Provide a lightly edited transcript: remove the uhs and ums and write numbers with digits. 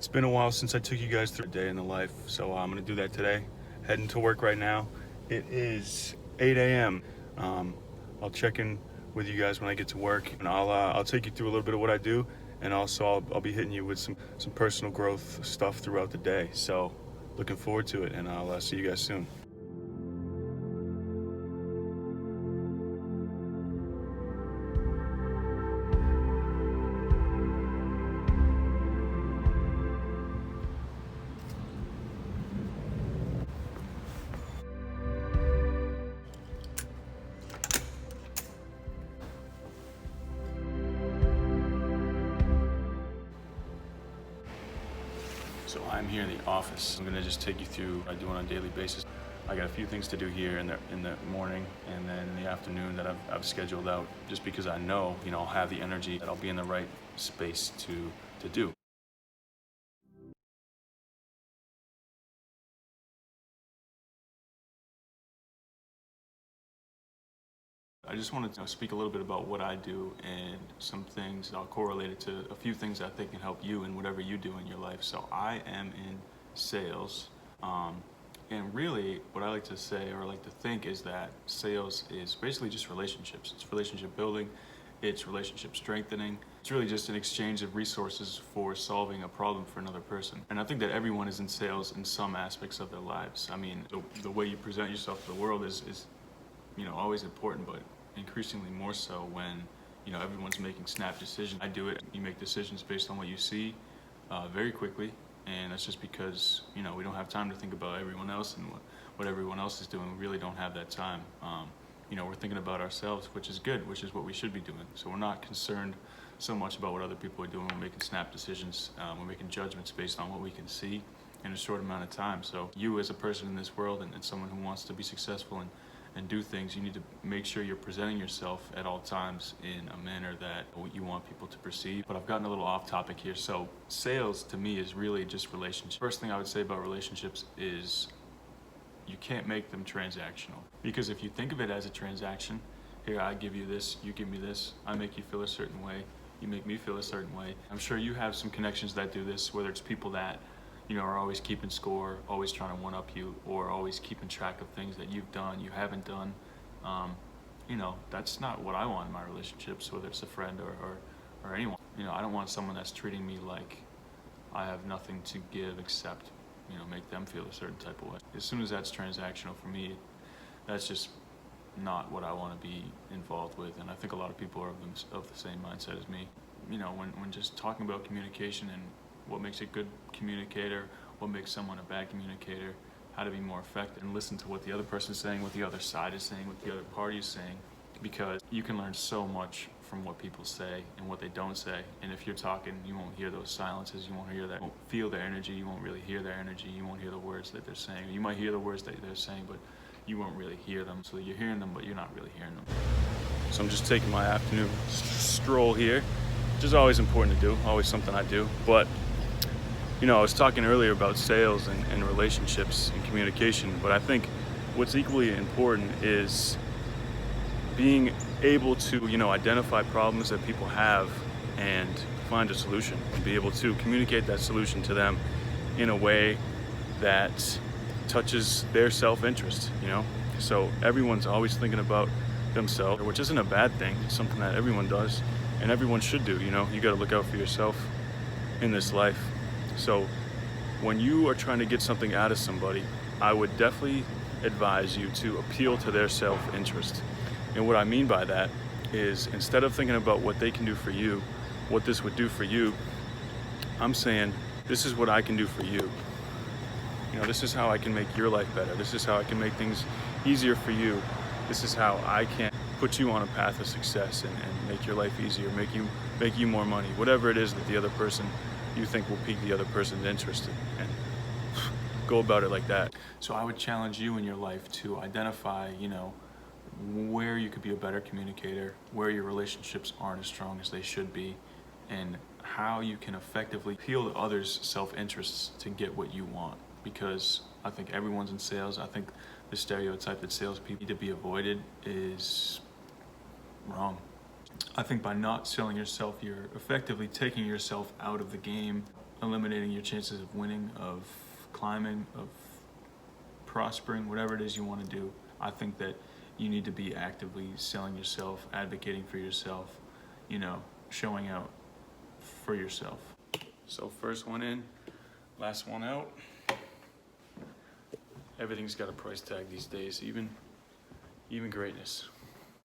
It's been a while since I took you guys through a day in the life, so I'm gonna do that today. Heading to work right now. It is 8 a.m. I'll check in with you guys when I get to work, and I'll take you through a little bit of what I do, and also I'll be hitting you with some personal growth stuff throughout the day. So looking forward to it, and I'll see you guys soon. So I'm here in the office. I'm gonna just take you through what I do on a daily basis. I got a few things to do here in the morning and then in the afternoon that I've scheduled out just because I know, I'll have the energy, that I'll be in the right space to do. I just wanted to speak a little bit about what I do and some things I'll correlate it to a few things I think can help you in whatever you do in your life. So I am in sales, and really what I like to say or like to think is that sales is basically just relationships. It's relationship building, it's relationship strengthening. It's really just an exchange of resources for solving a problem for another person. And I think that everyone is in sales in some aspects of their lives. I mean, the way you present yourself to the world is always important, but increasingly more so when, everyone's making snap decisions. I do it. You make decisions based on what you see very quickly, and that's just because, we don't have time to think about everyone else and what everyone else is doing. We really don't have that time. We're thinking about ourselves, which is good, which is what we should be doing. So we're not concerned so much about what other people are doing. We're making snap decisions. We're making judgments based on what we can see in a short amount of time. So you as a person in this world and someone who wants to be successful and do things, you need to make sure you're presenting yourself at all times in a manner that you want people to perceive. But I've gotten a little off topic here. So sales to me is really just relationships. First thing I would say about relationships is you can't make them transactional. Because if you think of it as a transaction, here, I give you this, you give me this, I make you feel a certain way, you make me feel a certain way. I'm sure you have some connections that do this, whether it's people that are always keeping score, always trying to one-up you, or always keeping track of things that you've done, you haven't done. That's not what I want in my relationships, whether it's a friend or anyone. I don't want someone that's treating me like I have nothing to give except, make them feel a certain type of way. As soon as that's transactional for me, that's just not what I want to be involved with, and I think a lot of people are of the same mindset as me. When just talking about communication and what makes a good communicator, what makes someone a bad communicator, how to be more effective, and listen to what the other person is saying, what the other side is saying, what the other party is saying, because you can learn so much from what people say and what they don't say. And if you're talking, you won't hear those silences, you won't hear that, you won't feel their energy, you won't really hear their energy, you won't hear the words that they're saying. You might hear the words that they're saying, but you won't really hear them. So you're hearing them, but you're not really hearing them. So I'm just taking my afternoon stroll here, which is always important to do, always something I do. But I was talking earlier about sales and relationships and communication, but I think what's equally important is being able to, identify problems that people have and find a solution, and be able to communicate that solution to them in a way that touches their self-interest, So everyone's always thinking about themselves, which isn't a bad thing. It's something that everyone does and everyone should do, You got to look out for yourself in this life. So when you are trying to get something out of somebody, I would definitely advise you to appeal to their self-interest. And what I mean by that is, instead of thinking about what they can do for you, what this would do for you, I'm saying, this is what I can do for you. This is how I can make your life better. This is how I can make things easier for you. This is how I can put you on a path of success and make your life easier, make you more money, whatever it is that the other person you think will pique the other person's interest in, and go about it like that. So I would challenge you in your life to identify, where you could be a better communicator, where your relationships aren't as strong as they should be, and how you can effectively appeal to others' self-interests to get what you want. Because I think everyone's in sales. I think the stereotype that salespeople need to be avoided is wrong. I think by not selling yourself, you're effectively taking yourself out of the game. eliminating your chances of winning, of climbing, of prospering, whatever it is you want to do, I think that you need to be actively selling yourself, advocating for yourself, you know, showing out for yourself. So first one in, last one out. Everything's got a price tag these days, even greatness.